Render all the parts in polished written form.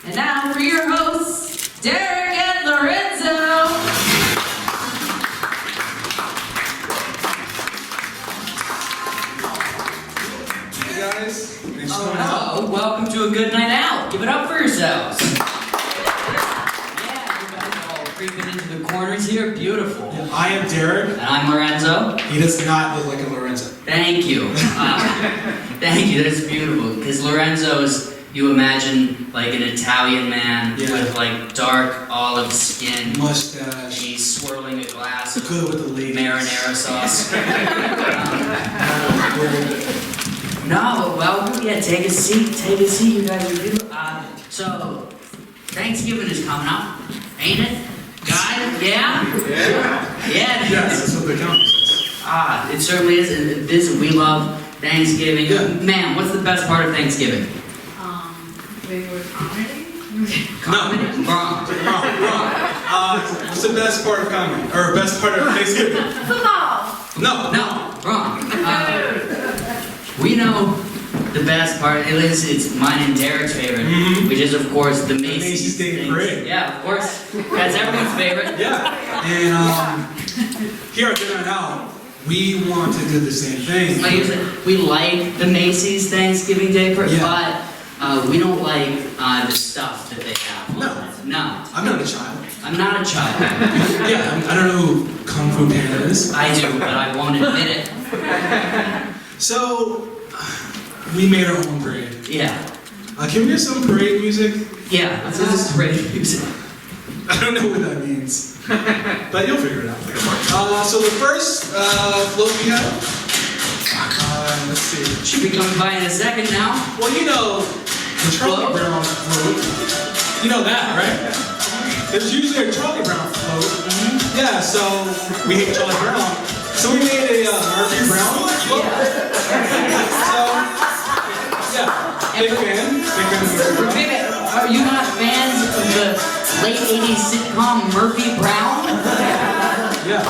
And now for your hosts, Deric and Lorenzo. Hey guys, thanks for coming Hello, out. welcome to a good night out. Give it up for yourselves. Yeah, you guys are all creeping into the corners here. Beautiful. I am Deric. And I'm Lorenzo. He does not look like a Lorenzo. Thank you. Thank you, that's beautiful. Because Lorenzo's, you imagine like an Italian man with like dark olive skin. Mustache. He's swirling a glass of Good with the ladies. marinara sauce. No, but welcome. Yeah, take a seat. Take a seat. You guys are beautiful. So, Thanksgiving is coming up, ain't it? Guys, yeah? Yeah. Yeah. Yes, that's what the calendar says. It certainly is. And we love Thanksgiving. Yeah. Man, what's the best part of Thanksgiving? Favorite comedy? Comedy? Wrong. What's the best part of comedy? Or best part of Thanksgiving? Football! No. No, wrong. We know the best part. It's mine and Deric's favorite, which is of course the Macy's Day things. Parade. Yeah, of course. That's everyone's favorite. Yeah. And here at Dinner Now, we want to do the same thing. Like you said, we like the Macy's Thanksgiving Day Parade, but we don't like the stuff that they have. No. I'm not a child. I'm not a child. Yeah, I don't know who Kung Fu Panda is. I do, but I won't admit it. So, we made our own parade. Yeah. Can we hear some parade music? Yeah, this is parade music. I don't know what that means, but you'll figure it out. So the first float we have, let's see. Should be coming by in a second now. Well, you know the Charlie Brown float. You know that, right? There's usually a Charlie Brown float. Yeah, so we hate Charlie Brown. So we made a Murphy Brown float. So, yeah, big fan of Murphy Brown. Wait a minute, are you not fans of the late 80s sitcom Murphy Brown? Yeah.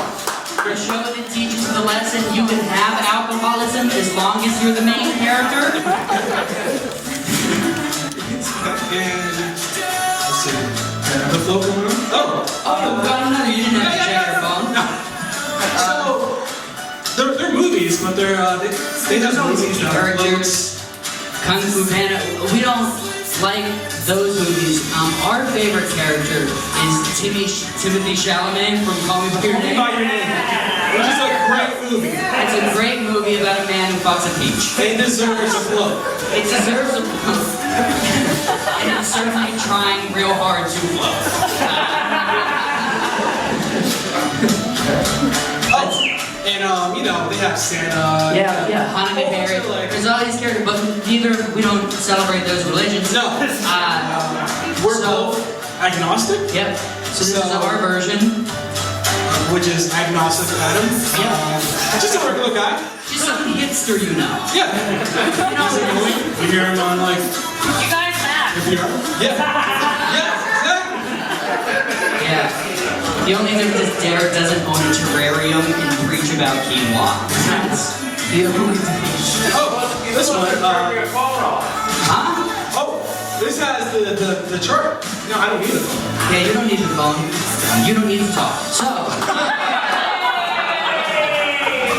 The show that teaches the lesson you can have alcoholism as long as you're the main character? And let's see. The float going on? Oh, we got another. You didn't have to check your phone. No. So they're movies, but they have movies that are Characters, Kung Fu Panda. We don't like those movies. Our favorite character is Timothy Chalamet from Call Me by Your Name. Which is a great movie. It's a great movie about a man who fucks a peach. It deserves a float. It deserves a float. And it's certainly trying real hard to float. And you know, they have Santa. Yeah, Hanukkah Berry. There's all these characters, but neither we don't celebrate those religions. No. We're both agnostic. Yep. So this is our version. Which is agnostic Adam. Just a regular guy. Just some hipster, you know. Yeah. We hear him on like. You guys have. If you're. Yeah. Exactly. Yeah. The only thing is Deric doesn't own a terrarium and preach about quinoa. That's the only thing. Oh, this one. Huh? Oh, this has the chart. No, I don't need it. Yeah, you don't need the phone. You don't need to talk. So.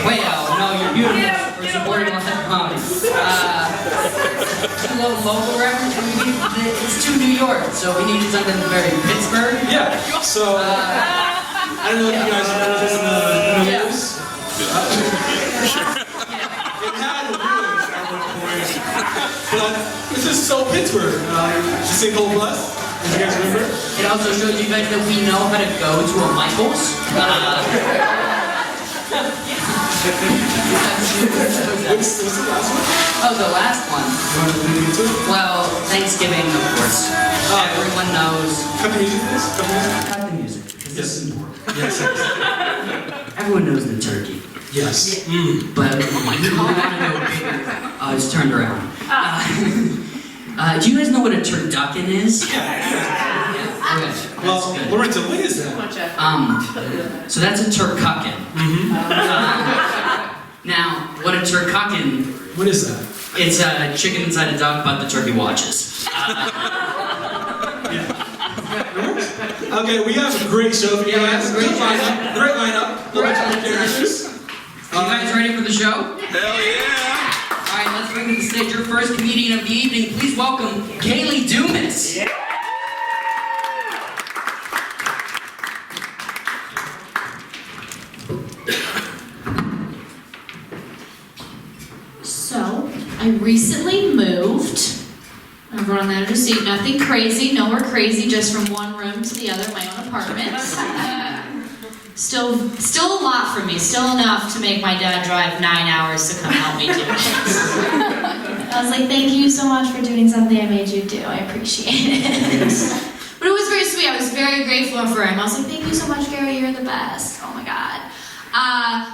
Well, no, you're beautiful for supporting live comedy. A little local reference. It's to New York, so we needed something very Pittsburgh. Yeah. So I don't know if you guys know this in the news. It had the news at one point, but this is so Pittsburgh. St. Paul Bus. You guys remember? It also shows you guys that we know how to go to a Michael's. What's the last one? Oh, the last one. You want to lead into it? Well, Thanksgiving, of course. Everyone knows. Cut the music, please. Cut the music. Cut the music, because this is important. Yes. Everyone knows the turkey. Yes. But we want to know bigger. Oh, it's turned around. Do you guys know what a turducken is? Yeah. Okay. Well, Lorenzo, what is that? So that's a turkucken. Now, what a turkucken? What is that? It's a chicken inside a duck, but the turkey watches. Okay, we have a great show for you Yeah, we guys. have a great Great lineup. Great characters. You guys ready for the show? Hell yeah! Alright, let's bring to the stage your first comedian of the evening. Please welcome Kaylee Dumas. Yeah. So, I recently moved. Everyone there to see nothing crazy, nowhere crazy, just from one room to the other, my own apartment. Still a lot for me, still enough to make my dad drive 9 hours to come help me do it. I was like, thank you so much for doing something I made you do, I appreciate it. But it was very sweet, I was very grateful for him. I was like, thank you so much, Gary, you're the best. Oh my God.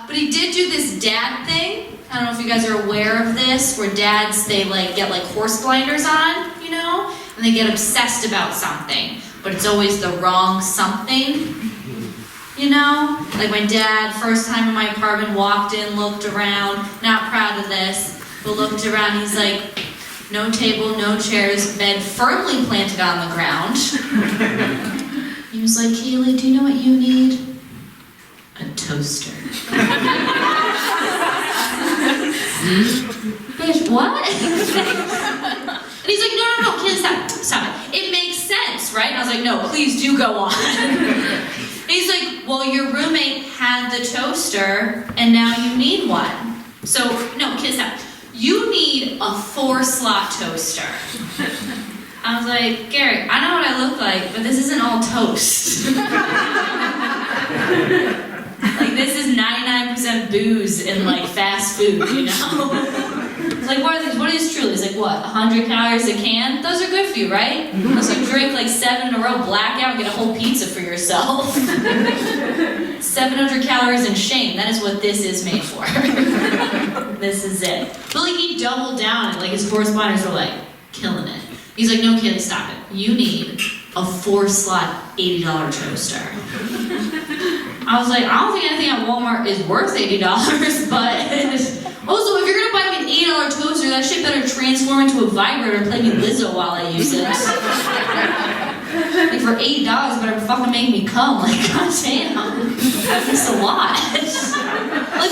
But he did do this dad thing. I don't know if you guys are aware of this, where dads, they get horse blinders on, you know? And they get obsessed about something, but it's always the wrong something. You know? Like my dad, first time in my apartment, walked in, looked around, not proud of this, but looked around, he's like, no table, no chairs, bed firmly planted on the ground. He was like, Kaylee, do you know what you need? A toaster. Bitch, what? And he's like, no, Kaylee, stop it. It makes sense, right? And I was like, no, please do go on. And he's like, well, your roommate had the toaster, and now you need one. So, no, Kaylee, stop. You need a 4-slot toaster. I was like, Gary, I know what I look like, but this isn't all toast. Like, this is 99% booze and, fast food, you know? Like, what are these? What is Truly? It's like, what, 100 calories a can? Those are good for you, right? Unless you drink, 7 in a row, blackout, and get a whole pizza for yourself. 700 calories in shame. That is what this is made for. This is it. But, he doubled down, and, his correspondents were, killing it. He's like, no, Kaylee, stop it. You need a 4-slot $80 toaster. I was like, I don't think anything at Walmart is worth $80, but also, if you're gonna buy me an $80 toaster, that shit better transform into a vibrator and play me Lizzo while I use it. For $80, better fucking make me come. Goddamn. That's a lot.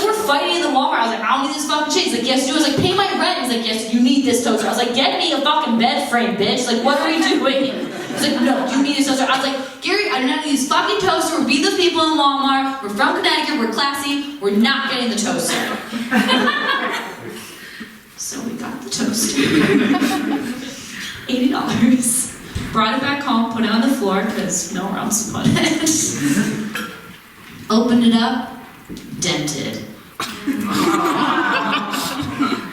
We're fighting in the Walmart. I was like, I don't need this fucking shit. He's like, yes, you do. I was like, pay my rent. He's like, yes, you need this toaster. I was like, get me a fucking bed frame, bitch. What are we doing? He's like, no, you need this toaster. I was like, Gary, I do not need this fucking toaster. We're be the people in Walmart. We're from Connecticut. We're classy. We're not getting the toaster. So we got the toaster. $80. Brought it back home, put it on the floor, because nowhere else to put it. Opened it up, dented.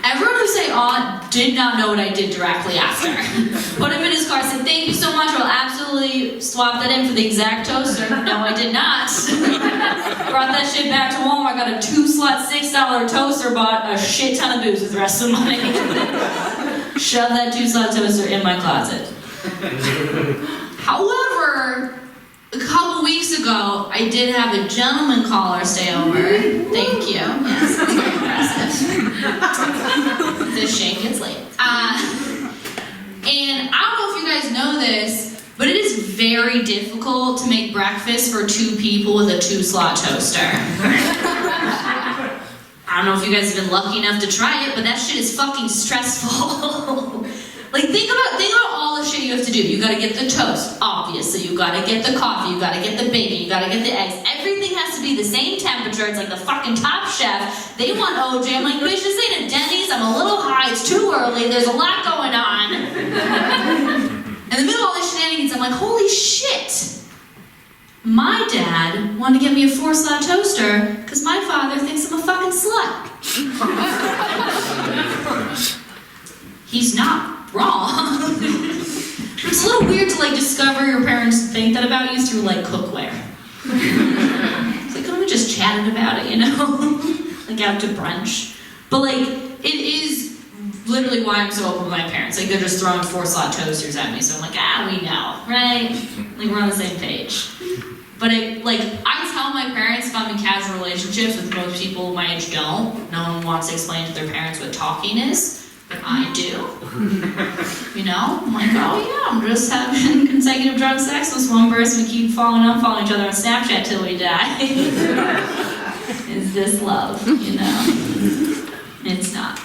Everyone who say aw did not know what I did directly after. Put him in his car, said, thank you so much, I'll absolutely swap that in for the exact toaster. No, I did not. Brought that shit back to Walmart, got a 2-slot $6 toaster, bought a shit ton of booze with the rest of the money. Shoved that 2-slot toaster in my closet. However, a couple weeks ago, I did have a gentleman caller stay over. Thank you. Yes, that's very impressive. This shit gets late. And I don't know if you guys know this, but it is very difficult to make breakfast for 2 people with a 2-slot toaster. I don't know if you guys have been lucky enough to try it, but that shit is fucking stressful. Think about all the shit you have to do. You gotta get the toast, obviously. You gotta get the coffee, you gotta get the bacon, you gotta get the eggs. Everything has to be the same temperature. It's like the fucking Top Chef. They want OJ. I'm like, bitch, this ain't a Denny's. I'm a little high. It's too early. There's a lot going on. In the middle of all this shenanigans, I'm like, holy shit. My dad wanted to get me a 4-slot toaster because my father thinks I'm a fucking slut. He's not wrong. It's a little weird to discover your parents think that about you through cookware. It's couldn't we just chatted about it, you know? Out to brunch. But it is literally why I'm so open with my parents. They're just throwing 4-slot toasters at me, so I'm like, we know, right? We're on the same page. But I tell my parents if I'm in casual relationships with most people my age don't. No one wants to explain to their parents what talking is. I do. You know? I'm like, oh yeah, I'm just having consecutive drug sex with one person. We keep unfollowing each other on Snapchat till we die. Is this love? You know? It's not.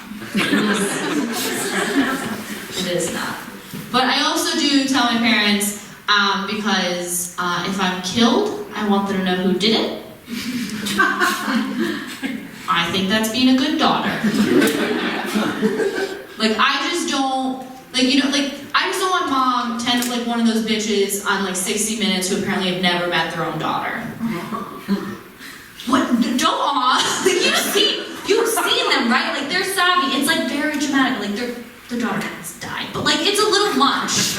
It is not. But I also do tell my parents, because if I'm killed, I want them to know who did it. I think that's being a good daughter. Like, I just don't, like, you know, like, I just don't want mom to end up like one of those bitches on like 60 Minutes who apparently have never met their own daughter. What? Don't like, you've seen them, right? Like, they're savvy. It's like very dramatic. Like, their daughter has died, but like, it's a little much.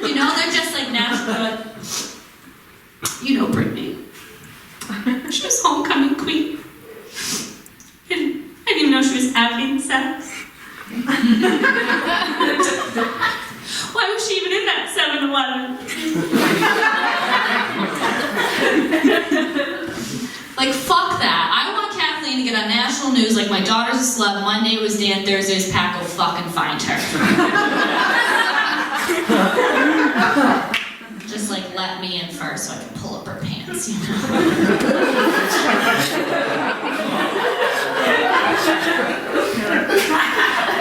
You know, they're just like natural. You know, Brittany. She was homecoming queen. And I didn't even know she was having sex. Why was she even in that 7-Eleven? Like, fuck that. I want Kathleen to get on national news like, my daughter's a slut, Monday was Dan, Thursday's Pack, will fucking find her. Just like, let me in first so I can pull up her pants, you know?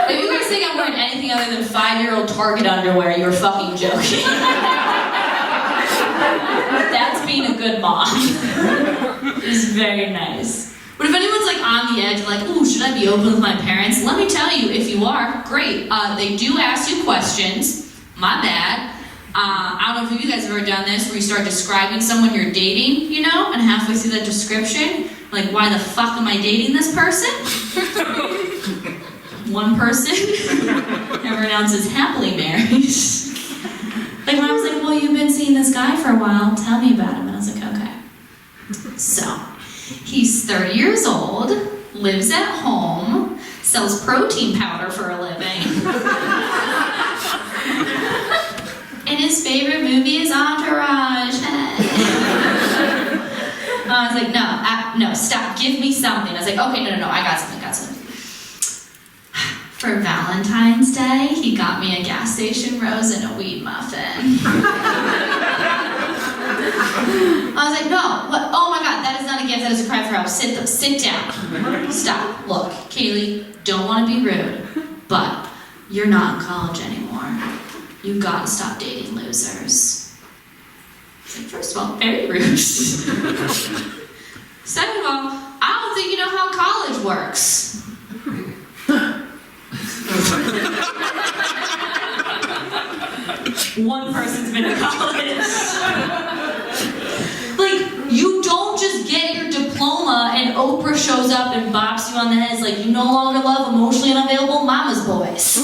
If you guys think I'm wearing anything other than 5-year-old Target underwear, you're fucking joking. That's being a good mom. It's very nice. But if anyone's like on the edge, like, ooh, should I be open with my parents? Let me tell you, if you are, great. They do ask you questions. My bad. I don't know if you guys have ever done this, where you start describing someone you're dating, you know, and halfway through that description, like, why the fuck am I dating this person? One person never announces happily married. Like, when I was like, well, you've been seeing this guy for a while, tell me about him. And I was like, okay. So, he's 30 years old, lives at home, sells protein powder for a living. And his favorite movie is Entourage. I was like, no, stop, give me something. I was like, okay, no, I got something. For Valentine's Day, he got me a gas station rose and a weed muffin. I was like, no, what? Oh my God, that is not a gift, that is a cry for help. Sit down. Stop. Look, Kaylee, don't want to be rude, but you're not in college anymore. You've got to stop dating losers. I was like, first of all, very rude. Second of all, I don't think you know how college works. One person's been to college. Like, you don't just get your diploma and Oprah shows up and bops you on the head. It's like, you no longer love emotionally unavailable mama's boys.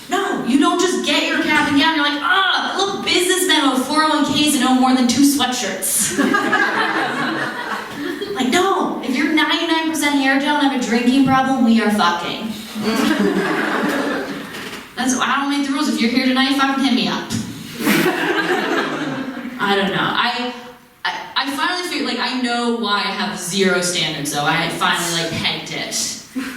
No, you don't just get your cap and gown. You're like, look, businessmen with 401ks and own more than 2 sweatshirts. Like, no, if you're 99% hair gel and have a drinking problem, we are fucking. I don't make the rules. If you're here tonight, fucking hit me up. I don't know. I finally figured, like, I know why I have 0 standards, though. I finally, like, pegged it.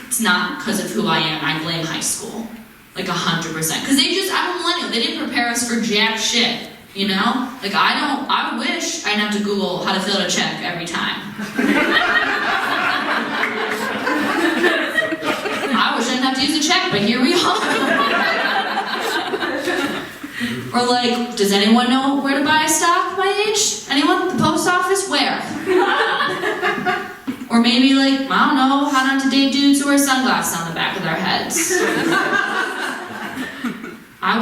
It's not because of who I am. I blame high school. Like, 100%. Because I'm a millennial. They didn't prepare us for jack shit, you know? Like, I wish I didn't have to Google how to fill out a check every time. I wish I didn't have to use a check, but here we are. Or like, does anyone know where to buy a stock my age? Anyone? The post office? Where? Or maybe like, I don't know, how not to date dudes who wear sunglasses on the back of their heads. I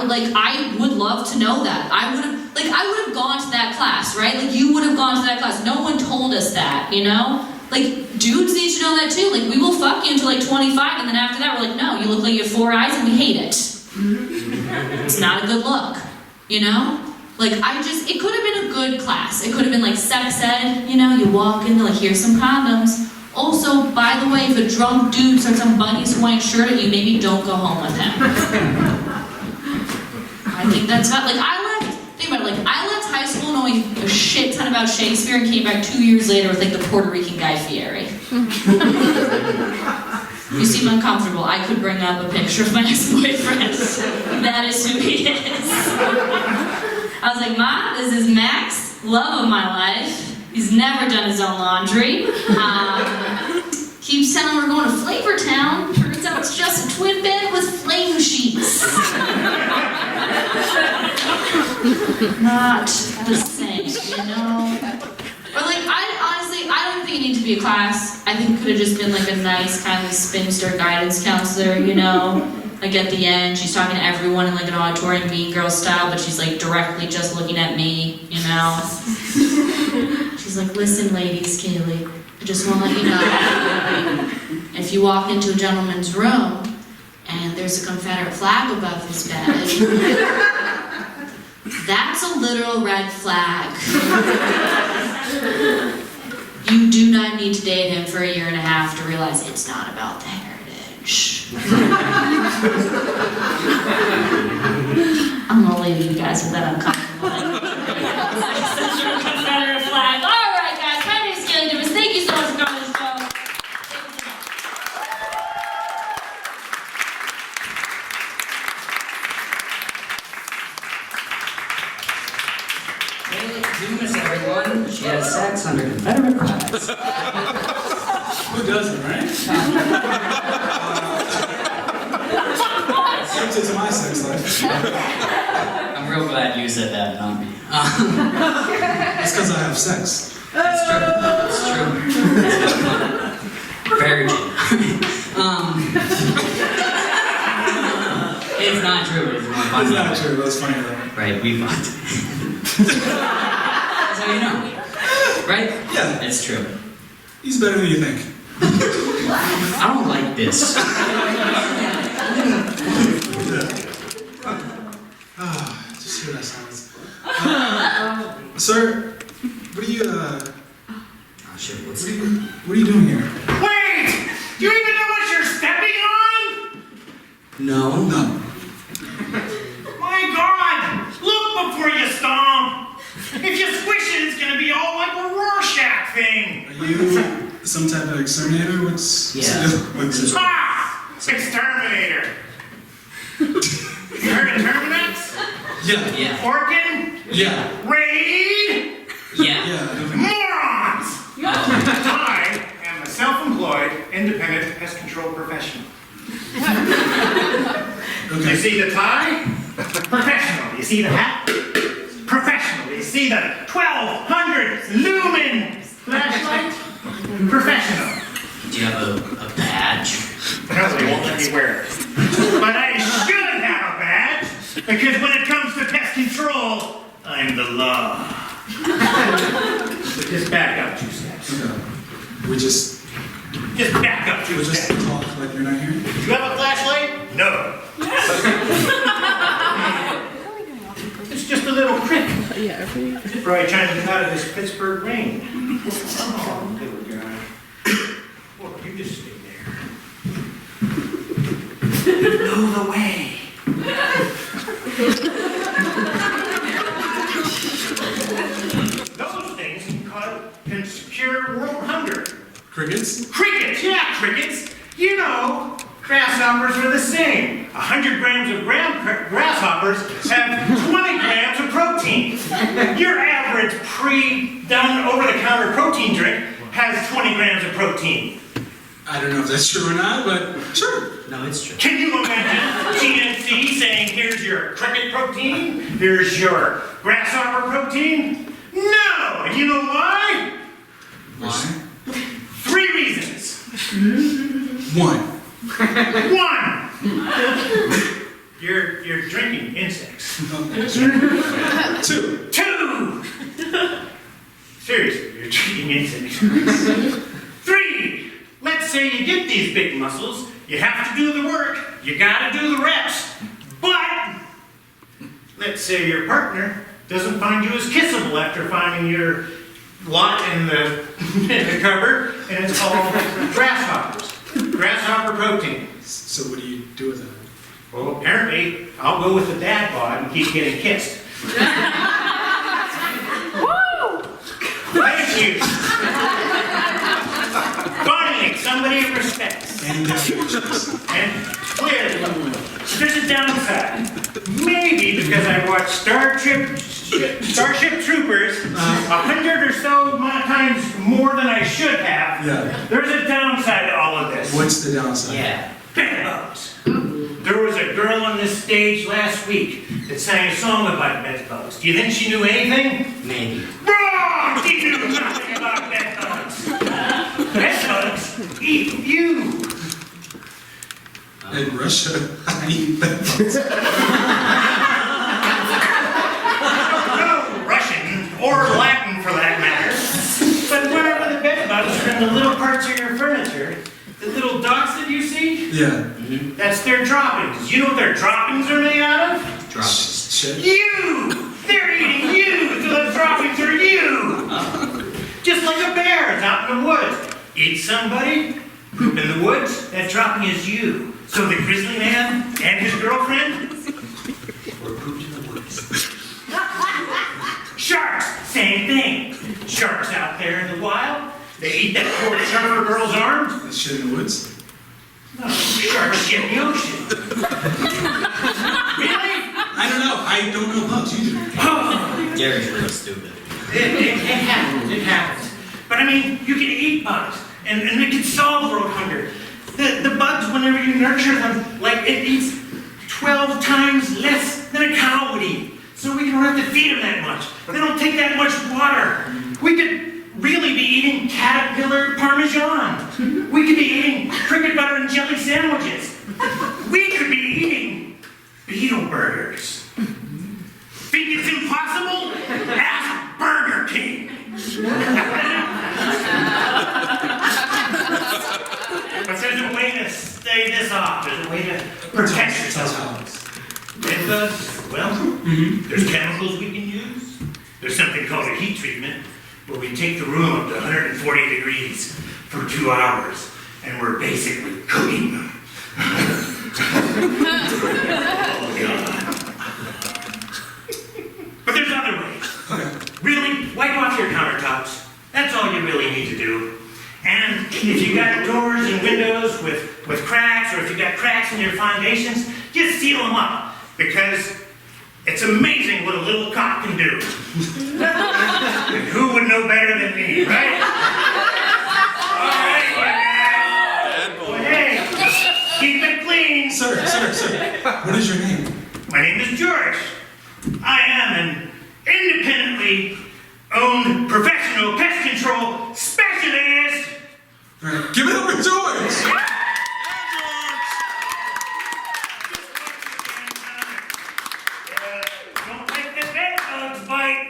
would love to know that. I would have gone to that class, right? Like, you would have gone to that class. No one told us that, you know? Like, dudes need to know that too. Like, we will fuck you until like 25, and then after that we're like, no, you look like you have 4 eyes and we hate it. It's not a good look, you know? Like, it could have been a good class. It could have been like sex ed, you know? You walk in, they're like, here's some condoms. Also, by the way, if a drunk dude starts on bunnies Hawaiian shirt at you, maybe don't go home with him. I think that's not, like, I left high school knowing a shit ton about Shakespeare and came back 2 years later with like the Puerto Rican Guy Fieri. You seem uncomfortable. I could bring up a picture of my ex-boyfriend. That is who he is. I was like, Ma, this is Max, love of my life. He's never done his own laundry. Keeps telling we're going to Flavortown. Turns out it's just a twin bed with flame sheets. Not the same, you know? Or like, I don't think it needed to be a class. I think it could have just been like a nice kind of spinster guidance counselor, you know? Like at the end, she's talking to everyone in like an auditorium, Mean Girl style, but she's like directly just looking at me, you know? She's like, listen, ladies, Kaylee, I just want to let you know, if you walk into a gentleman's room and there's a Confederate flag above his bed, that's a literal red flag. You do not need to date him for 1.5 years to realize it's not about the heritage. I'm gonna leave you guys with that uncomfortable. Confederate flag. All right, guys. My name is Kaylee Davis. Thank you so much for coming to the show. Kaylee Dumas, everyone. She has sex under Confederate flags. Who doesn't, right? It's my sex life. I'm real glad you said that, not me. It's because I have sex. It's true. It's true. Very true. It's not true, but it's more fun. It's not true, that's funny though. Right, we fucked. That's how you know. Right? Yeah. It's true. He's better than you think. I don't like this. Just hear that silence. Sir, what are you, Oh shit, what's what are you doing here? Wait! Do you even know what you're stepping on? No. No. My God! Look before you stomp! If you squish it, it's gonna be all like a Rorschach thing! Are you some type of exterminator? What's what's it? Ah! Exterminator! You heard of Terminix? Yeah. Yeah. Orkin? Yeah. Raid? Yeah. Yeah. Morons! I am a self-employed, independent pest control professional. You Okay. see the tie? Professional. You see the hat? Professional. You see the 1200 lumen flashlight? Professional. Do you have a badge? No, they won't let me wear it. But I should have a badge, because when it comes to pest control, I'm the law. But just back up 2 steps. Okay. We just Back up 2 steps. talk like you're not here. Do you have a flashlight? No. It's just a little trick. Probably trying to get out of this Pittsburgh rain. Oh, little guy. Well, you just stay there. You know the way. Those things can secure world hunger. Crickets? Crickets, yeah, crickets. You know, grasshoppers are the same. 100 grams of grasshoppers have 20 grams of protein. Your average pre-done over-the-counter protein drink has 20 grams of protein. I don't know if that's true or not, but sure. No, it's true. Can you imagine GNC saying, here's your cricket protein, here's your grasshopper protein? No! And you know why? Why? 3 reasons. 1. 1, you're drinking insects. 2. 2, seriously, you're drinking insects. 3, let's say you get these big muscles, you have to do the work, you gotta do the reps. But, let's say your partner doesn't find you as kissable after finding your lot in the cupboard, and it's called grasshoppers. Grasshopper protein. So what do you do with that? Well, apparently, I'll go with the dad bod and keep getting kissed. Woo! Thank you. Finally, somebody respects. And deviations. And clearly, there's a downside. Maybe because I watched Starship Troopers 100 or so times more than I should have. Yeah. There's a downside to all of this. What's the downside? Yeah. Bedbugs. There was a girl on this stage last week that sang a song about bedbugs. Do you think she knew anything? Maybe. Wrong! She knew nothing about bedbugs. Bedbugs eat you. In Russia, I eat bedbugs. No Russian or Latin for that matter. But wherever the bedbugs are in the little parts of your furniture, the little dots that you see, Yeah. that's their droppings. You know what their droppings are made out of? Droppings. Shit. You! They're eating you, so the droppings are you! Just like a bear is out in the woods. Eat somebody, poop in the woods, that dropping is you. So the grizzly man and his girlfriend were pooped in the woods. Sharks, same thing. Sharks out there in the wild, they eat that poor surfer girl's arm. That shit in the woods? No, sharks get in the ocean. Really? I don't know. I don't know bugs either. Derek's real stupid. It happens, it happens. But I mean, you can eat bugs, and it can solve world hunger. The bugs, whenever you nurture them, like it eats 12 times less than a cow would eat. So we don't have to feed them that much. They don't take that much water. We could really be eating caterpillar parmesan. We could be eating cricket butter and jelly sandwiches. We could be eating beetle burgers. Think it's impossible? Ask Burger King. But there's a way to stay this off. There's a way to protect yourself. Bedbugs, well, there's chemicals we can use. There's something called a heat treatment, where we take the room up to 140 degrees for 2 hours, and we're basically cooking them. Oh, God. But there's other ways. Really, wipe off your countertops. That's all you really need to do. And if you got doors and windows with cracks, or if you got cracks in your foundations, just seal them up. Because it's amazing what a little cock can do. And who would know better than me, right? All right, you guys. Well, hey, keep it clean. Sir. What is your name? My name is George. I am an independently owned professional pest control specialist. All right. Give it up for George! Don't let the bed bugs bite.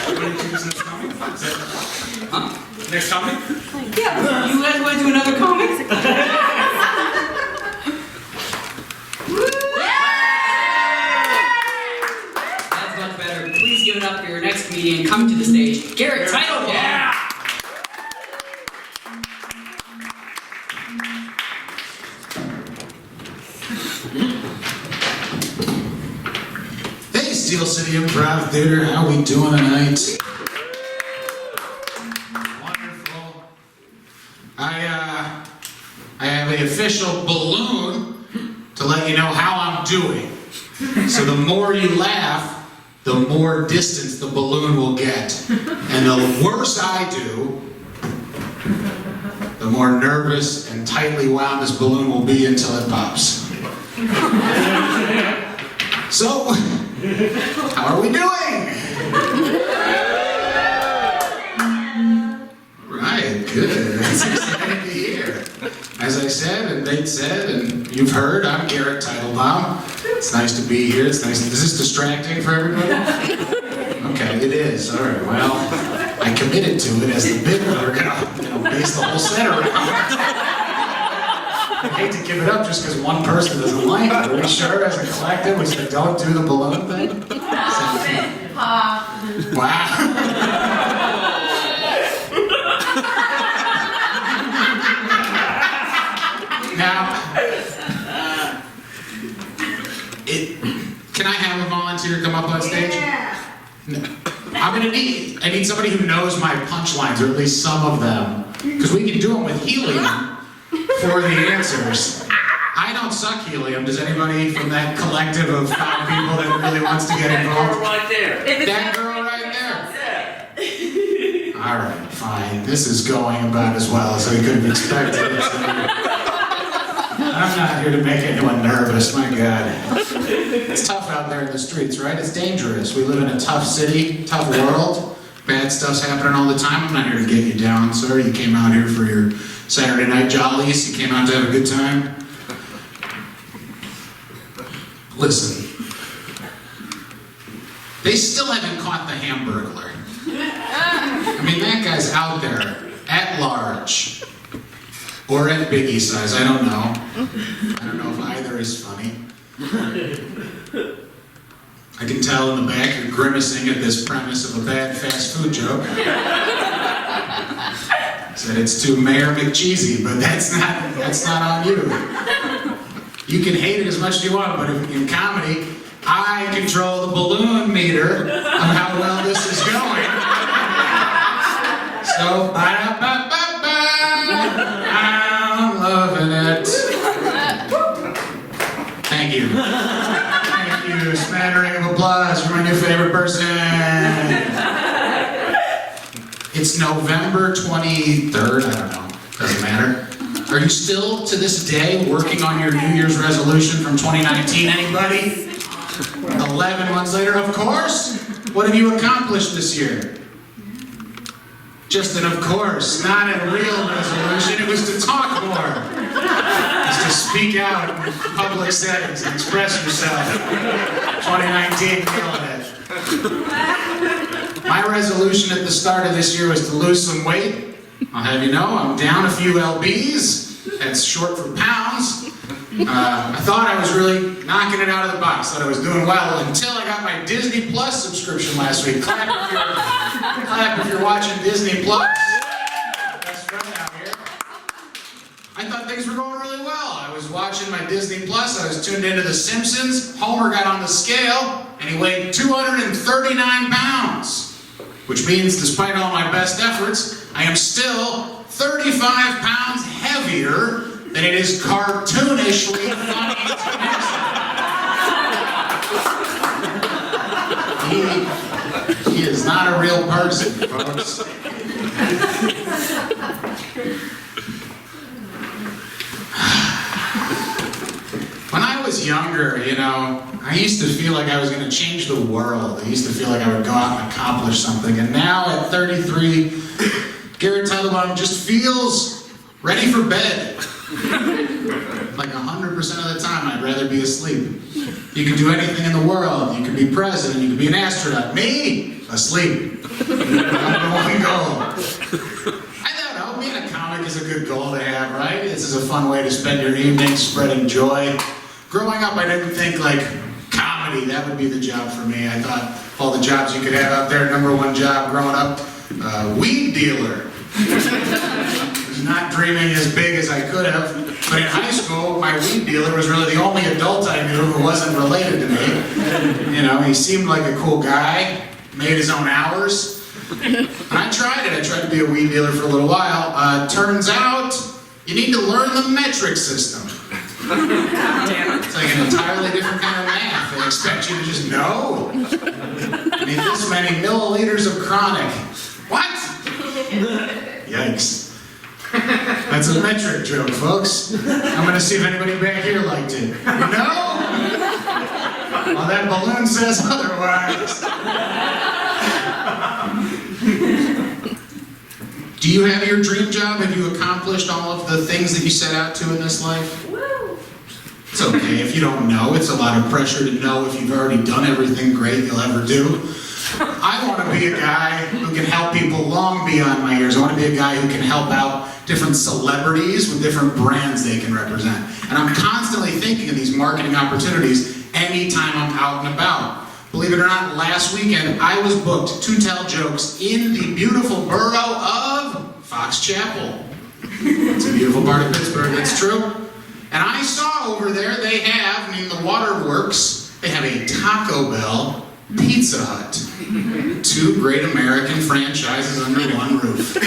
Everybody think it's next comic? Is that... Huh? Next comic? Yeah. You guys want to do another comic? That's much better. Please give it up for your next comedian coming to the stage, Garrett Teitelbaum. Yeah. Hey, Steel City Improv Theater, how we doing tonight? Wonderful. I have the official balloon to let you know how I'm doing. So the more you laugh, the more distance the balloon will get. And the worse I do, the more nervous and tightly wound this balloon will be until it pops. So, how are we doing? Right, good. That's exciting to hear. As I said, and Nate said, and you've heard, I'm Garrett Teitelbaum. It's nice to be here. It's nice. Is this distracting for everybody? Okay, it is. All right. Well, I committed to it as the bit that we're gonna, base the whole set around. I hate to give it up just because one person doesn't like it. Are we sure, as a collective, we said don't do the balloon thing? Wow. Now, can I have a volunteer come up on stage? No. I need somebody who knows my punchlines, or at least some of them. Because we can do them with helium for the answers. I don't suck helium. Does anybody from that collective of 5 people that really wants to get involved? Right there. That girl right there. All right, fine. This is going about as well as I could have expected. So I'm not here to make anyone nervous, my God. It's tough out there in the streets, right? It's dangerous. We live in a tough city, tough world. Bad stuff's happening all the time. I'm not here to get you down, sir. You came out here for your Saturday night jollies. You came out to have a good time. Listen. They still haven't caught the Hamburglar. I mean, that guy's out there, at large. Or at Biggie size, I don't know. I don't know if either is funny. I can tell in the back you're grimacing at this premise of a bad fast food joke. Said it's too Mayor McCheesy, but that's not on you. You can hate it as much as you want, but in comedy, I control the balloon meter of how well this is going. So, ba-da-ba-ba-ba, I'm loving it. Thank you. Thank you. Smattering of applause for my new favorite person. It's November 23rd. I don't know. Doesn't matter. Are you still, to this day, working on your New Year's resolution from 2019? Anybody? 11 months later, of course. What have you accomplished this year? Just an of course, not a real resolution. It was to talk more. It was to speak out in public settings and express yourself. 2019, killing it. My resolution at the start of this year was to lose some weight. I'll have you know, I'm down a few lbs. That's short for pounds. I thought I was really knocking it out of the box. Thought I was doing well until I got my Disney Plus subscription last week. Clap if you're watching Disney Plus. Best friend out here. I thought things were going really well. I was watching my Disney Plus. I was tuned into The Simpsons. Homer got on the scale, and he weighed 239 pounds. Which means, despite all my best efforts, I am still 35 pounds heavier than it is cartoonishly funny to mention. He is not a real person, folks. When I was younger, I used to feel like I was going to change the world. I used to feel like I would go out and accomplish something. And now at 33, Garrett Teitelbaum just feels ready for bed. Like 100% of the time, I'd rather be asleep. You can do anything in the world. You can be president. You can be an astronaut. Me, asleep. I'm going goal. I don't know. Being a comic is a good goal to have, right? This is a fun way to spend your evening spreading joy. Growing up, I didn't think comedy, that would be the job for me. I thought all the jobs you could have out there, number one job growing up, weed dealer. I was not dreaming as big as I could have. But in high school, my weed dealer was really the only adult I knew who wasn't related to me. He seemed like a cool guy, made his own hours. And I tried it. I tried to be a weed dealer for a little while. Turns out, you need to learn the metric system. It's like an entirely different kind of math. They expect you to just know. I need this many milliliters of chronic. What? Yikes. That's a metric joke, folks. I'm going to see if anybody back here liked it. No? Well, that balloon says otherwise. Do you have your dream job? Have you accomplished all of the things that you set out to in this life? It's okay if you don't know. It's a lot of pressure to know if you've already done everything great you'll ever do. I want to be a guy who can help people long beyond my years. I want to be a guy who can help out different celebrities with different brands they can represent. And I'm constantly thinking of these marketing opportunities anytime I'm out and about. Believe it or not, last weekend I was booked to tell jokes in the beautiful borough of Fox Chapel. It's a beautiful part of Pittsburgh, that's true. And I saw over there they have, the waterworks, they have a Taco Bell Pizza Hut. Two great American franchises under one roof.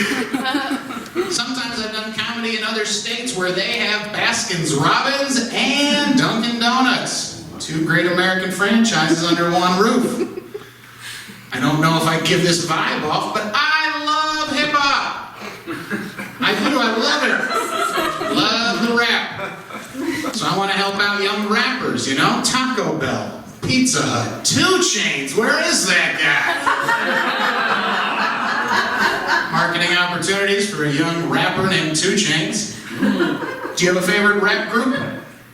Sometimes I've done comedy in other states where they have Baskin's Robbins and Dunkin' Donuts. Two great American franchises under one roof. I don't know if I give this vibe off, but I love hip-hop. I do, I love it. Love the rap. So I want to help out young rappers, you know? Taco Bell, Pizza Hut, 2 Chainz, where is that guy? Marketing opportunities for a young rapper named 2 Chainz. Do you have a favorite rap group?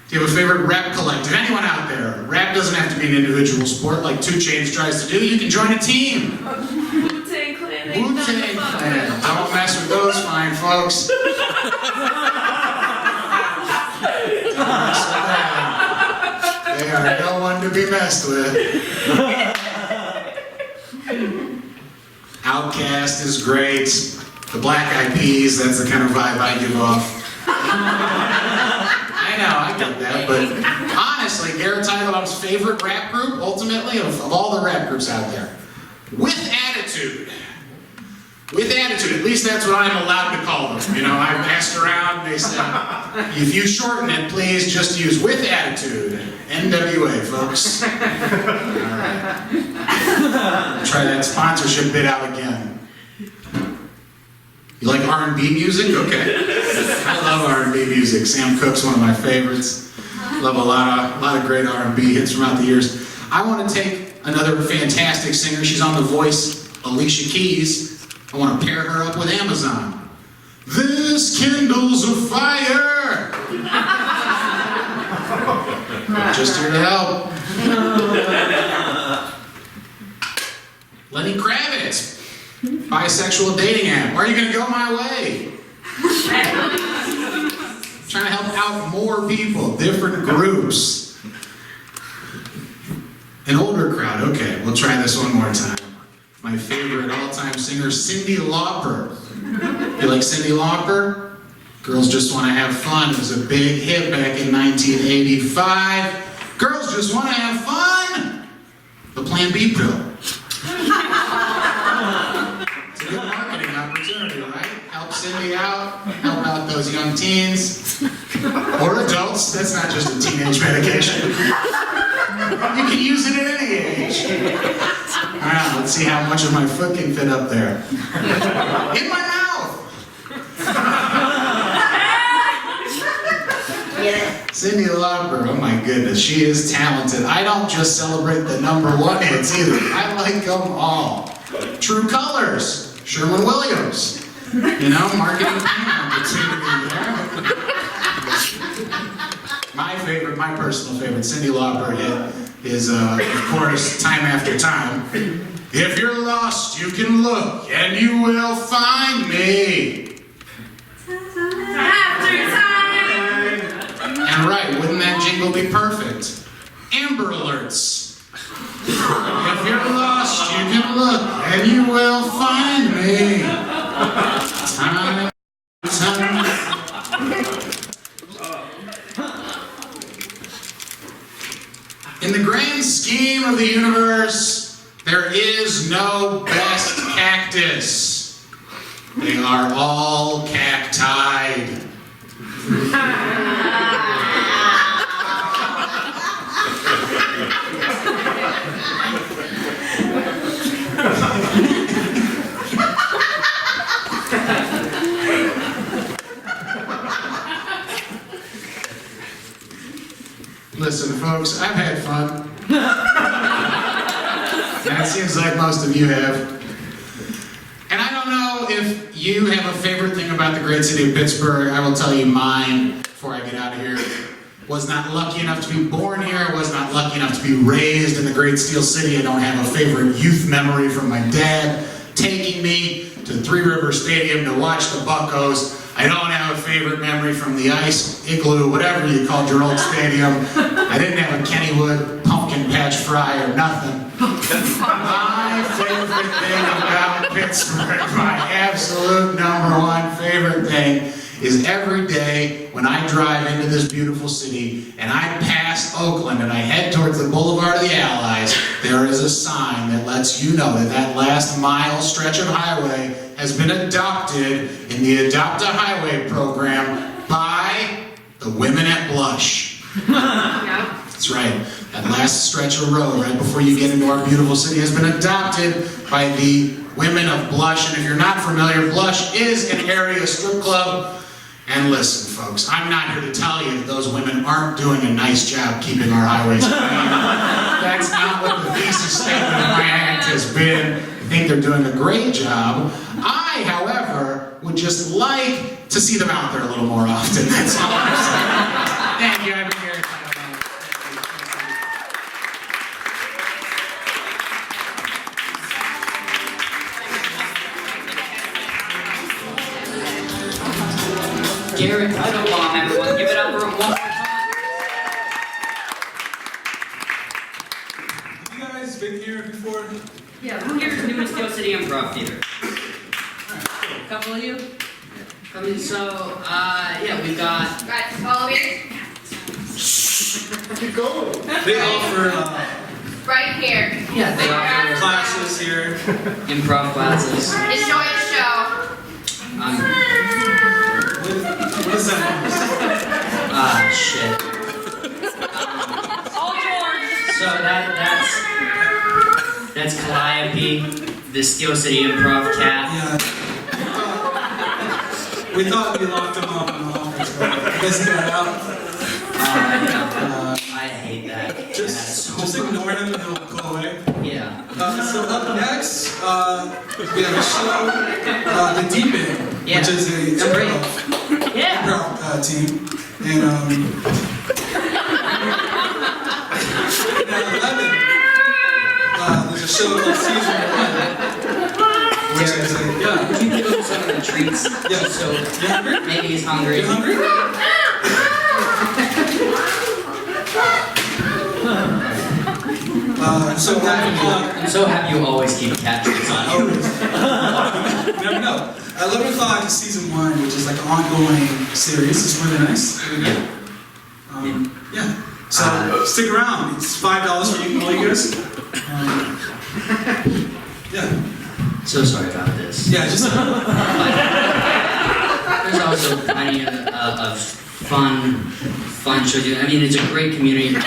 Do you have a favorite rap collective? Anyone out there? Rap doesn't have to be an individual sport like 2 Chainz tries to do. You can join a team. Wu-Tang Clan. ain't Wu-Tang nothing but- Clan. Don't mess with those fine folks. Don't mess with them. They are no one to be messed with. Outkast is great. The Black Eyed Peas, that's the kind of vibe I give off. I know, I get that, but honestly, Garrett Teitelbaum's favorite rap group, ultimately, of all the rap groups out there, With Attitude. With Attitude, at least that's what I'm allowed to call them. You know, I've asked around, they said, if you shorten it, please just use With Attitude. NWA, folks. All right. Try that sponsorship bit out again. You like R&B music? Okay. I love R&B music. Sam Cooke's one of my favorites. Love a lot of great R&B hits throughout the years. I want to take another fantastic singer. She's on The Voice, Alicia Keys. I want to pair her up with Amazon. This kindles a fire. Just here to help. Lenny Kravitz. Bisexual dating app. Are you going to go my way? Trying to help out more people, different groups. An older crowd. Okay, we'll try this one more time. My favorite all-time singer, Cyndi Lauper. You like Cyndi Lauper? Girls Just Want to Have Fun. It was a big hit back in 1985. Girls Just Want to Have Fun. The Plan B pill. It's a good marketing opportunity, right? Help Cyndi out, help out those young teens. Or adults, that's not just a teenage medication. You can use it at any age. All right, let's see how much of my foot can fit up there. In my mouth! Cyndi Lauper, oh my goodness, she is talented. I don't just celebrate the #1 hits either. I like them all. True Colors, Sherwin Williams. You know, marketing opportunity there. My personal favorite Cyndi Lauper hit is, of course, Time After Time. If you're lost, you can look, and you will find me. After time. And right, wouldn't that jingle be perfect? Amber Alerts. If you're lost, you can look, and you will find me. Time after time. In the grand scheme of the universe, there is no best cactus. They are all cactied. Listen, folks, I've had fun. And it seems like most of you have. And I don't know if you have a favorite thing about the great city of Pittsburgh. I will tell you mine before I get out of here. Was not lucky enough to be born here. Was not lucky enough to be raised in the great Steel City. I don't have a favorite youth memory from my dad taking me to Three River Stadium to watch the Buccos. I don't have a favorite memory from the Ice Igloo, whatever you called your old stadium. I didn't have a Kennywood pumpkin patch fry or nothing. My favorite thing about Pittsburgh, my absolute #1 favorite thing, is every day when I drive into this beautiful city and I pass Oakland and I head towards the Boulevard of the Allies, there is a sign that lets you know that that last mile stretch of highway has been adopted in the Adopt a Highway program by the women at Blush. That's right. That last stretch of road right before you get into our beautiful city has been adopted by the women of Blush. And if you're not familiar, Blush is an area strip club. And listen, folks, I'm not here to tell you that those women aren't doing a nice job keeping our highways clean. That's not what the thesis statement of my act has been. I think they're doing a great job. I, however, would just like to see them out there a little more often. That's all I'm saying. Thank you. I've been here. Deric Titlebomb, everyone, give it up for him one more time. Have you guys been here before? Yeah, who here is new to Steel City Improv Theater? A couple of you? So, yeah, we've got... Guys, follow me. They offer Right here. Yeah, they offer classes here. improv classes. Enjoy the show. What is that? Shit. So that's Calliope, the Steel City Improv cat. Yeah. We thought we locked him up in the office, but I guess he got out. I hate that. Just ignore him and he'll go away. Yeah. So up next, we have a show, The Deep End, Yeah. which is a Great. Yeah. improv team. And at 11, there's a show called Season 1, which is a, yeah. Would you give him some of the treats? Yeah. So You hungry? maybe he's hungry. You hungry? So 9 o'clock. I'm so happy you always keep cat treats on. Always. Never know. At 11 o'clock is Season 1, which is like an ongoing series. It's really nice. Really good. Yeah. So stick around. It's $5 for you, all you guys. Yeah. So sorry about this. Yeah, just There's also plenty of fun shows. I mean, it's a great community. and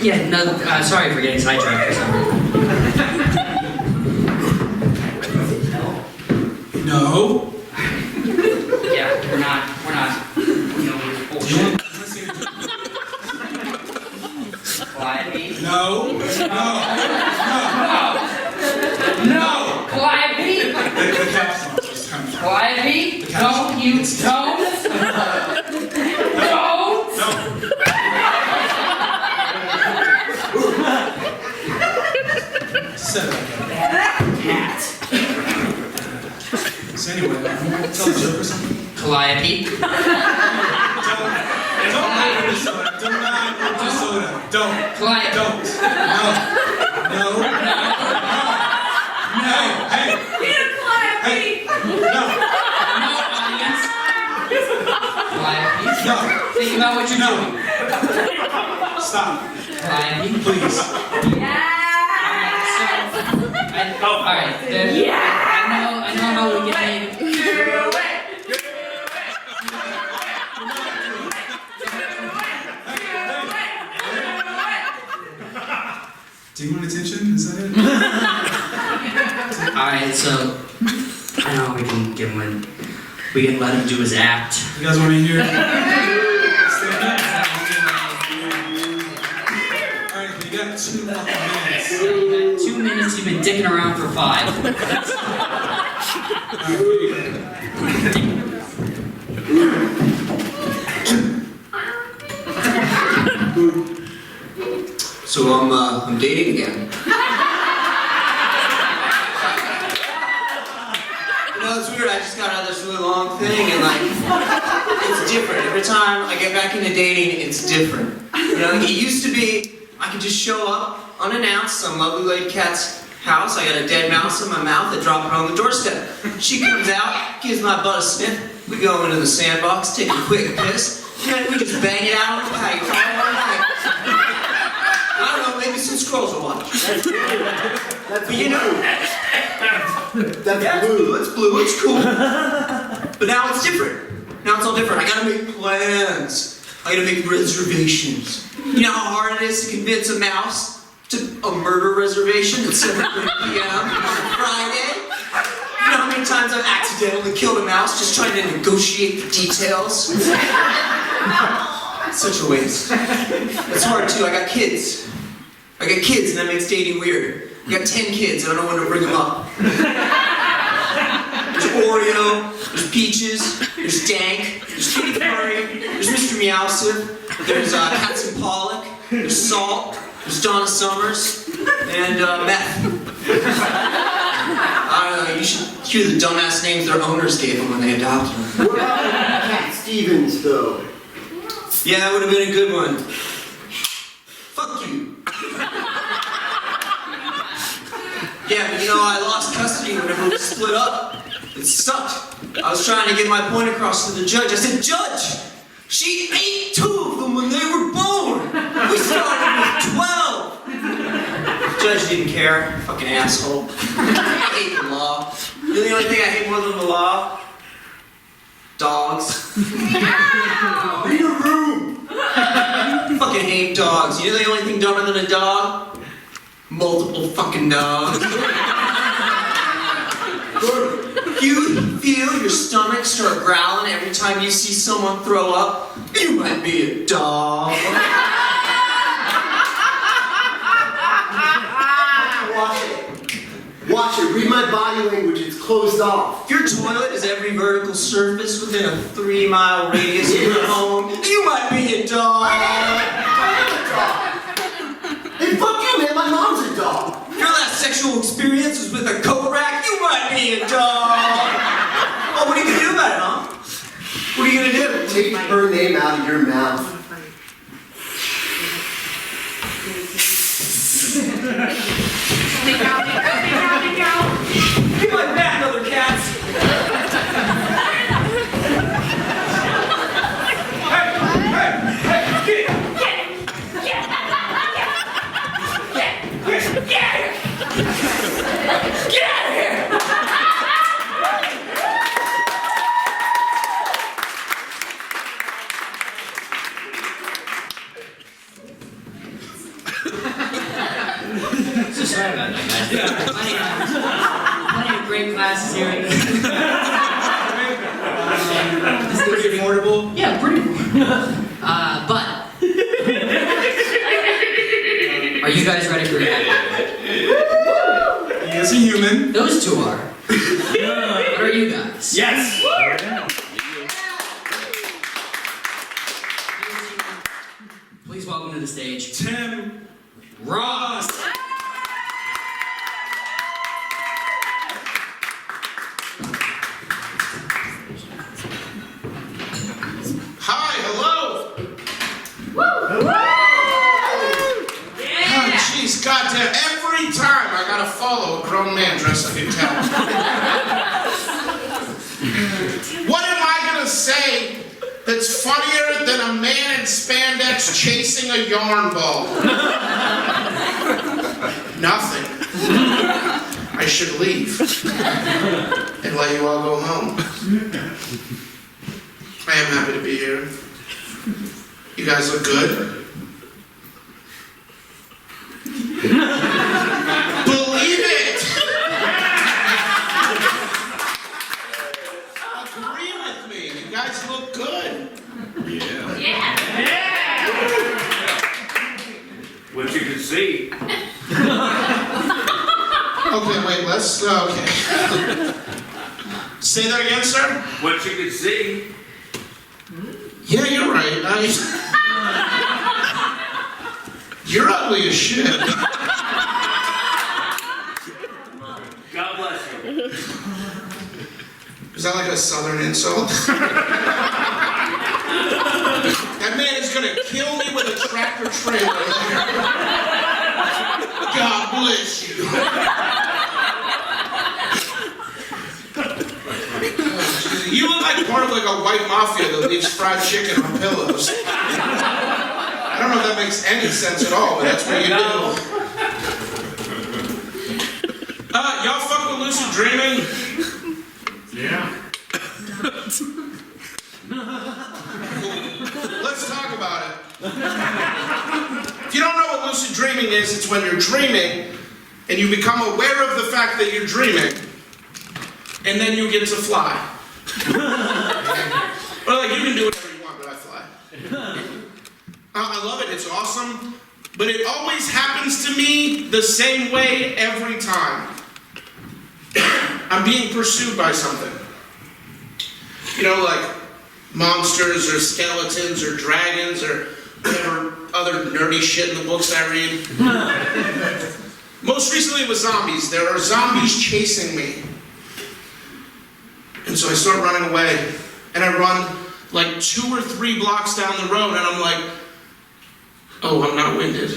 Yeah, no, sorry for getting sidetracked for some reason. no. Yeah, we're not, you know, we're bullshit. Quietly. No. No! Quietly! The capstone. Just come. Quietly! Don't you, don't! Don't! No. Said it like Cat. that. So anyway, tell a joke or something. Calliope. Don't open the soda. Do not open the soda. Don't. Calliope. Don't. No. Hey. Hey. No. No, audience. Quietly. No. Think about what you're doing. Stop. Quietly. Please. Alright, I know how we can make Do you want attention? Is that it? Alright, so I know we can give him we can let him do his act. You guys want to hear? Stand up. Alright, you got 2 fucking minutes. 2 minutes, you've been dicking around for 5. Alright, here you So I'm dating again. You know, it's weird. I just got out of this really long thing, and like, it's different. Every time I get back into dating, it's different. You know, it used to be I could just show up unannounced, some lovely lady cat's house. I got a dead mouse in my mouth. I drop it on the doorstep. She comes out, gives my butt a sniff. We go into the sandbox, take a quick piss, and then we just bang it out on the patio all night. I don't know, maybe some squirrels will watch. But you know, That's blue. it's blue, it's cool. But now it's different. Now it's all different. I gotta make plans. I gotta make reservations. You know how hard it is to convince a mouse to a murder reservation at 7:30 p.m. on Friday? You know how many times I've accidentally killed a mouse just trying to negotiate the details? Such a waste. It's hard too. I got kids. And that makes dating weird. I got 10 kids, I don't know when to bring them up. There's Oreo, there's Peaches, there's Dank, there's Kitty Purry, there's Mr. Meowsif, there's Captain Pollock, there's Salt, there's Donna Summers, and Meth. I don't know, you should hear the dumbass names their owners gave them when they adopted them. What about Cat Stevens, though? Yeah, that would have been a good one. Fuck you. Yeah, but you know, I lost custody whenever we split up. It sucked. I was trying to get my point across to the judge. I said, Judge, she ate 2 of them when they were born. We started with 12. Judge didn't care. Fucking asshole. I hate the law. You know the only thing I hate more than the law? Dogs. Read a room! Fucking hate dogs. You know the only thing dumber than a dog? Multiple fucking dogs. You feel your stomach start growling every time you see someone throw up? You might be a dog. Watch it. Read my body language. It's closed off. If your toilet is every vertical surface within a 3-mile radius of your home, you might be a dog. Hey, fuck you, man. My mom's a dog. If your last sexual experience was with a coat rack, you might be a dog. Oh, what are you gonna do about it, huh? What are you gonna do? Take her name out of your mouth. You might bat other cats. So sorry about that, guys. Plenty of great classes here. This is pretty affordable. Yeah, pretty. But are you guys ready for that? He is a human. Those two are. What are you guys? Yes. Please welcome to the stage Tim Ross. Hi, hello. Oh, jeez, goddamn! Every time I gotta follow a grown man dressed like a cow. What am I gonna say that's funnier than a man in spandex chasing a yarn ball? Nothing. I should leave and let you all go home. I am happy to be here. You guys look good. Believe it! Agree with me. You guys look good. What you can see. Okay, wait, okay. Say that again, sir? What you can see. Yeah, you're right. You're ugly as shit. God bless you. Is that like a southern insult? That man is gonna kill me with a tractor trailer. God bless you. You look like part of like a white mafia that leaves fried chicken on pillows. I don't know if that makes any sense at all, but that's what you do. Y'all fuck with lucid dreaming? Yeah. Let's talk about it. If you don't know what lucid dreaming is, it's when you're dreaming and you become aware of the fact that you're dreaming, and then you get to fly. Or like you can do whatever you want, but I fly. I love it, it's awesome, but it always happens to me the same way every time. I'm being pursued by something. You know, like monsters or skeletons or dragons or whatever other nerdy shit in the books I read. Most recently it was zombies. There are zombies chasing me. And so I start running away. And I run like 2 or 3 blocks down the road and I'm like, oh, I'm not winded.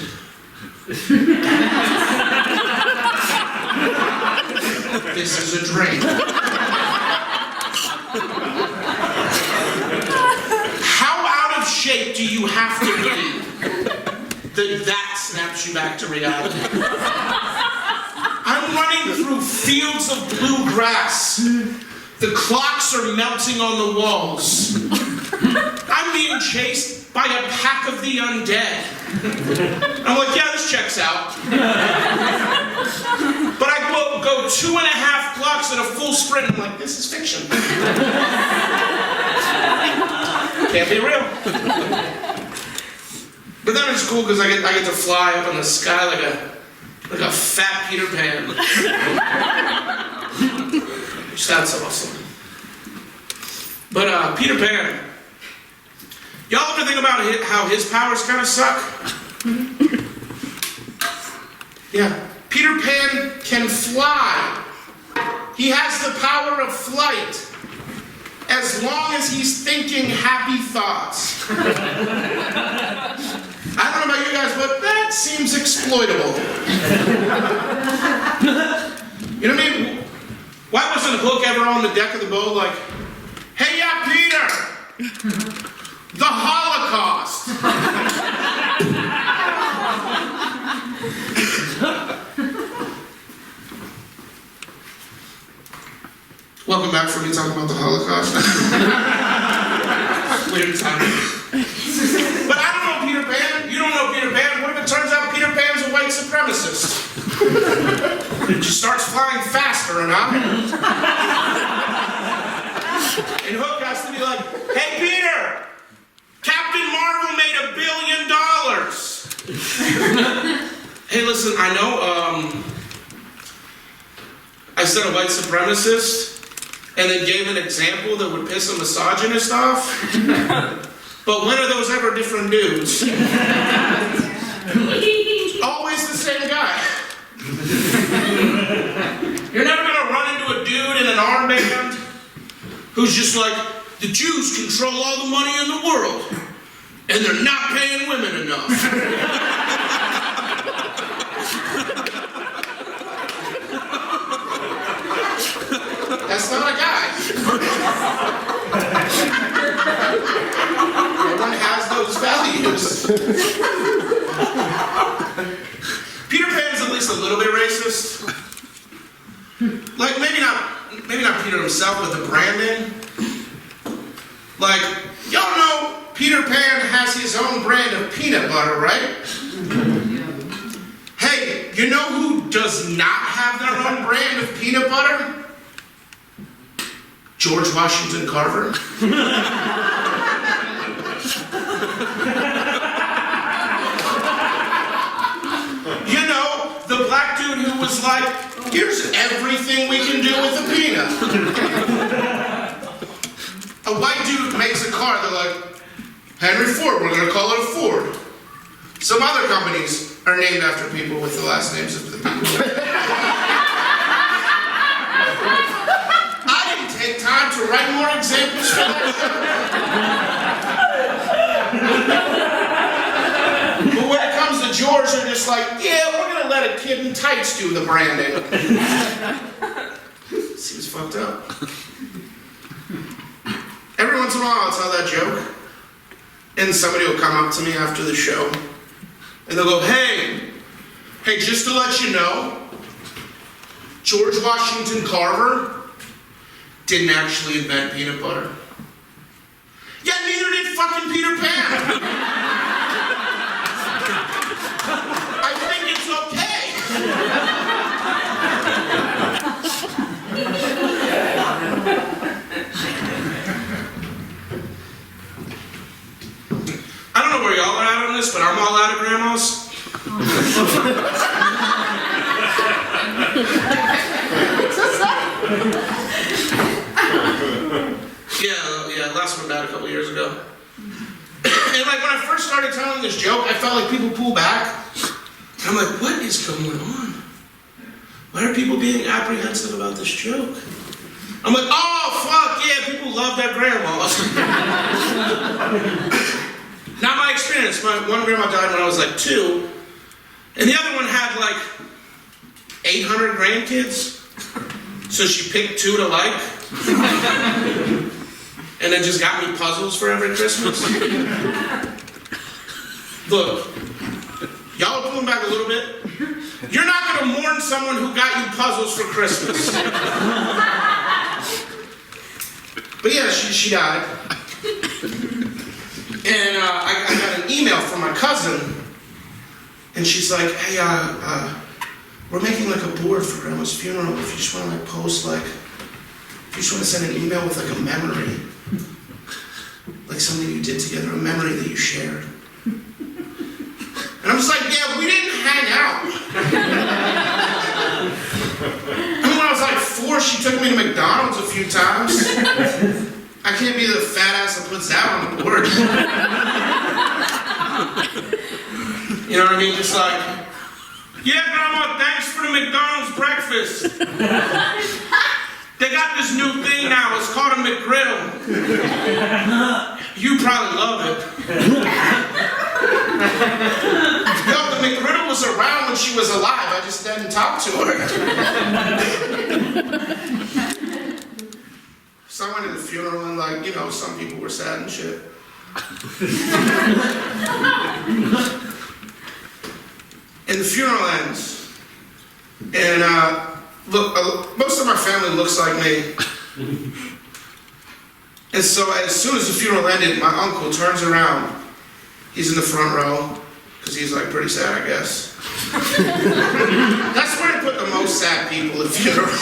This is a dream. How out of shape do you have to be that snaps you back to reality? I'm running through fields of blue grass. The clocks are melting on the walls. I'm being chased by a pack of the undead. I'm like, yeah, this checks out. But I go 2.5 blocks at a full sprint. I'm like, this is fiction. Can't be real. But then it's cool because I get to fly up in the sky like a fat Peter Pan. Which that's awesome. But Peter Pan, y'all ever think about how his powers kind of suck? Yeah. Peter Pan can fly. He has the power of flight as long as he's thinking happy thoughts. I don't know about you guys, but that seems exploitable. You know what I mean? Why wasn't Hook ever on the deck of the boat like, hey, yeah, Peter, the Holocaust. Welcome back for me talking about the Holocaust. Weird time. But I don't know Peter Pan. You don't know Peter Pan. What if it turns out Peter Pan's a white supremacist? She starts flying faster and and Hook has to be like, hey Peter, Captain Marvel made $1 billion. Hey listen, I know I said a white supremacist and then gave an example that would piss a misogynist off. But when are those ever different dudes? Always the same guy. You're never gonna run into a dude in an armband who's just like, the Jews control all the money in the world, and they're not paying women enough. That's not a guy. Everyone has those values. Peter Pan's at least a little bit racist. Like, maybe not Peter himself, but the branding. Like, y'all know Peter Pan has his own brand of peanut butter, right? Hey, you know who does not have their own brand of peanut butter? George Washington Carver. You know, the black dude who was like, here's everything we can do with a peanut. A white dude makes a car, they're like, Henry Ford, we're gonna call it a Ford. Some other companies are named after people with the last names of the people. I didn't take time to write more examples for that show. George are just like, yeah, we're gonna let a kid in tights do the branding. Seems fucked up. Every once in a while I'll tell that joke, and somebody will come up to me after the show, and they'll go, hey, just to let you know, George Washington Carver didn't actually invent peanut butter. Yeah, neither did fucking Peter Pan. I think it's okay. I don't know where y'all are at on this, but I'm all out of grandmas. Yeah, last one died a couple years ago. And like when I first started telling this joke, I felt like people pull back. And I'm like, what is going on? Why are people being apprehensive about this joke? I'm like, oh fuck yeah, people love their grandmas. Not my experience. My one grandma died when I was like 2, and the other one had like 800 grandkids. So she picked 2 to like. And then just got me puzzles for every Christmas. Look, y'all are pulling back a little bit. You're not gonna mourn someone who got you puzzles for Christmas. But yeah, she died. And I got an email from my cousin, and she's like, hey, we're making like a board for Grandma's funeral. If you just wanna like post like, if you just wanna send an email with like a memory. Like something you did together, a memory that you shared. And I'm just like, yeah, we didn't hang out. I mean, when I was like 4, she took me to McDonald's a few times. I can't be the fat ass that puts that on the board. You know what I mean? Just like, yeah, Grandma, thanks for the McDonald's breakfast. They got this new thing now, it's called a McGriddle. You probably love it. Yo, the McGriddle was around when she was alive, I just didn't talk to her. So I went to the funeral and like, you know, some people were sad and shit. And the funeral ends. And look, most of my family looks like me. And so as soon as the funeral ended, my uncle turns around. He's in the front row, because he's like pretty sad, I guess. That's where I put the most sad people at funerals.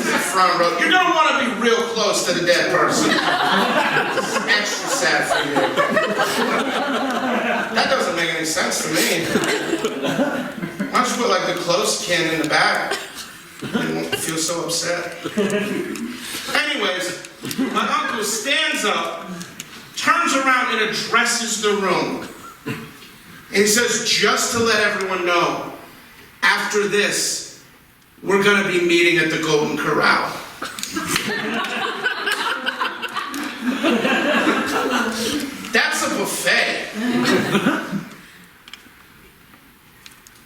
The front row. You're gonna want to be real close to the dead person. It's extra sad for you. That doesn't make any sense to me. Why don't you put like the close kin in the back? They won't feel so upset. Anyways, my uncle stands up, turns around and addresses the room. And he says, just to let everyone know, after this, we're gonna be meeting at the Golden Corral. That's a buffet.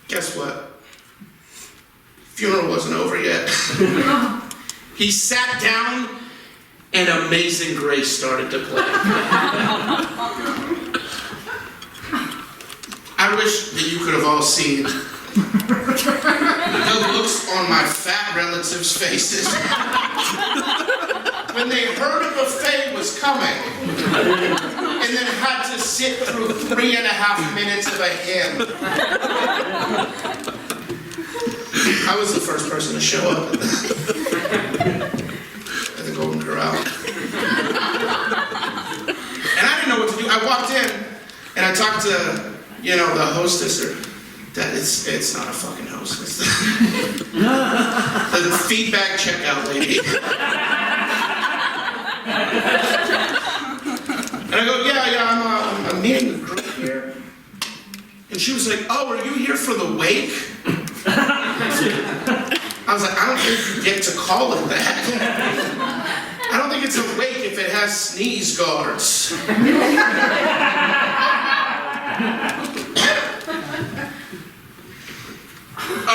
Guess what? Funeral wasn't over yet. He sat down and Amazing Grace started to play. I wish that you could have all seen the looks on my fat relatives' faces when they heard a buffet was coming and then had to sit through 3.5 minutes of a hymn. I was the first person to show up at the Golden Corral. And I didn't know what to do. I walked in and I talked to, you know, the hostess, or that it's not a fucking hostess. The feedback checkout lady. And I go, yeah, I'm meeting the group here. And she was like, oh, are you here for the wake? I was like, I don't think you get to call it that. I don't think it's a wake if it has sneeze guards. All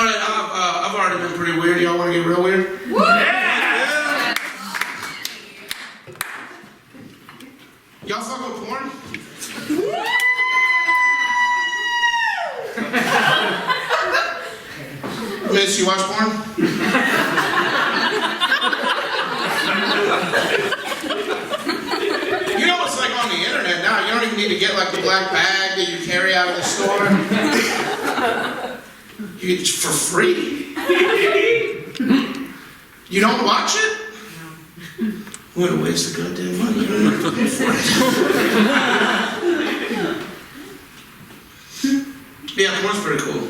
right, I've already been pretty weird. Y'all want to get real weird? Yeah. Y'all fuck with porn? Miss, you watch porn? You know what's like on the internet now? You don't even need to get like the black bag that you carry out of the store. You get it for free. You don't watch it? What a waste of goddamn money. You don't have to pay for it. Yeah, porn's pretty cool.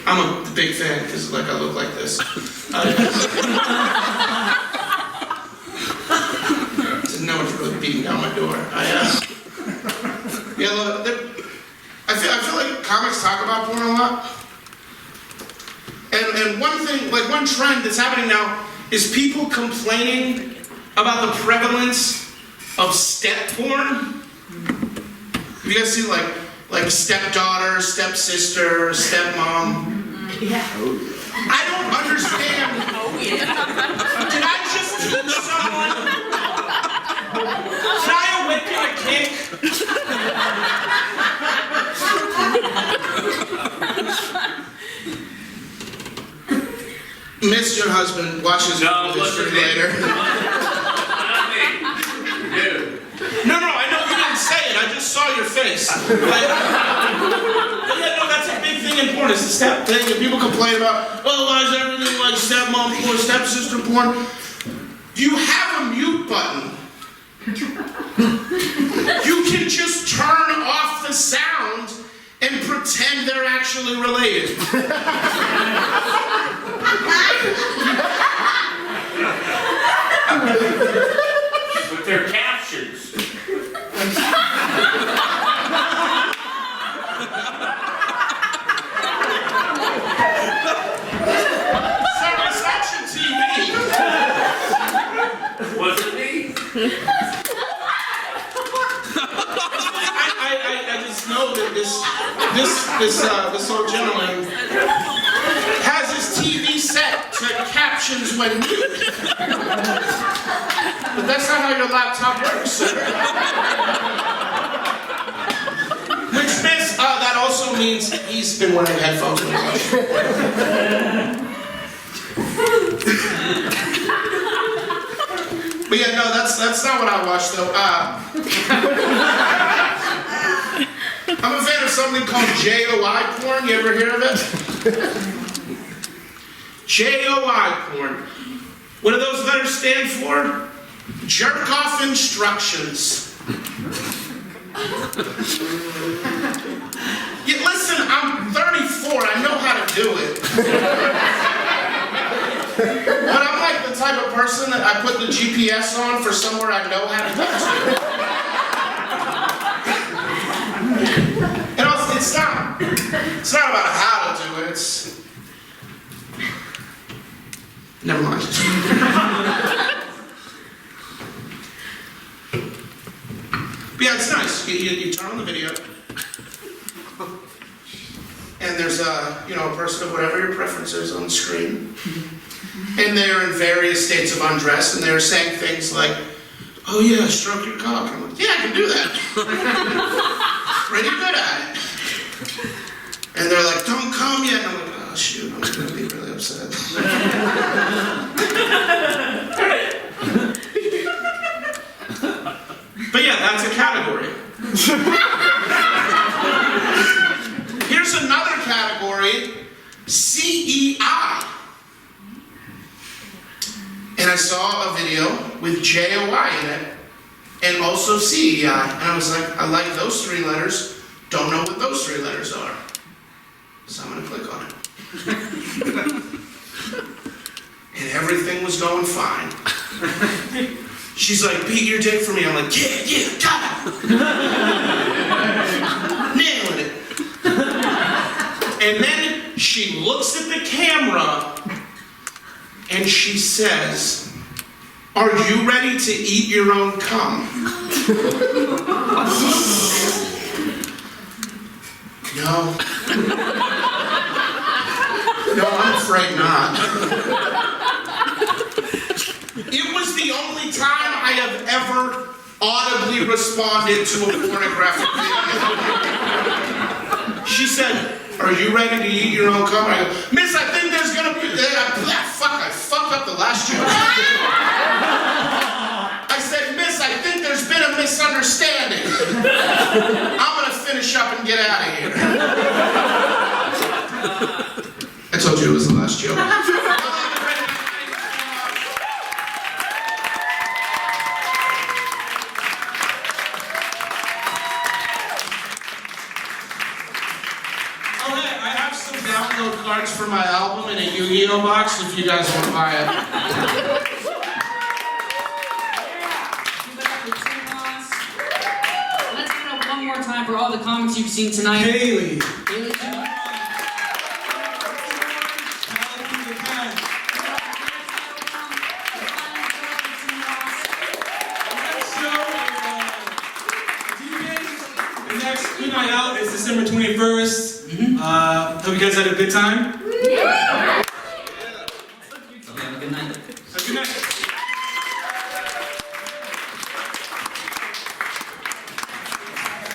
I'm a big fan because like I look like this. No one's really beating down my door. Yeah, look, I feel like comics talk about porn a lot. And one thing, like one trend that's happening now is people complaining about the prevalence of step porn. You guys see like stepdaughter, stepsister, stepmom? Yeah. I don't understand. Did I just teach someone? Did I awaken a kink? Miss your husband watches this for later. No, I know you didn't say it. I just saw your face. But yeah, no, that's a big thing in porn. It's the step thing, and people complain about, oh, why is everything like stepmom porn, stepsister porn? You have a mute button. You can just turn off the sound and pretend they're actually related. With their captions. Sorry, it's action TV. Was it me? I just know that this old gentleman has his TV set to captions when mute. But that's not how your laptop works, sir. Which means that also means he's been wearing headphones. But yeah, no, that's not what I watch though. I'm a fan of something called JOI porn. You ever hear of it? JOI porn. What do those letters stand for? Jerk off instructions. Yeah, listen, I'm 34. I know how to do it. But I'm like the type of person that I put the GPS on for somewhere I know how to get to. And also, it's not about how to do it. It's never mind. But yeah, it's nice. You turn on the video, and there's a person of whatever your preference is on the screen, and they're in various states of undress, and they're saying things like, "Oh yeah, stroke your cock." I'm like, "Yeah, I can do that. Pretty good at it." And they're like, "Don't come yet." And I'm like, "Oh shoot, I'm gonna be really upset." But yeah, that's a category. Here's another category, CEI. And I saw a video with JOI in it, and also CEI. And I was like, I like those three letters, don't know what those three letters are. So I'm gonna click on it. And everything was going fine. She's like, beat your dick for me. I'm like, yeah, got it. Nailing it. And then she looks at the camera and she says, are you ready to eat your own cum? No. No, I'm afraid not. It was the only time I have ever audibly responded to a pornographic video. She said, "Are you ready to eat your own cum?" I go, "Miss, I think there's gonna be..." I fucked up the last joke. I said, "Miss, I think there's been a misunderstanding. I'm gonna finish up and get out of here." I told you it was the last joke. Okay, I have some download cards for my album in a Yu-Gi-Oh box if you guys want to buy it. Let's give it up one more time for all the comics you've seen tonight. Haley. Haley, The next Good Night Out is December 21st. Hope you guys had a good time.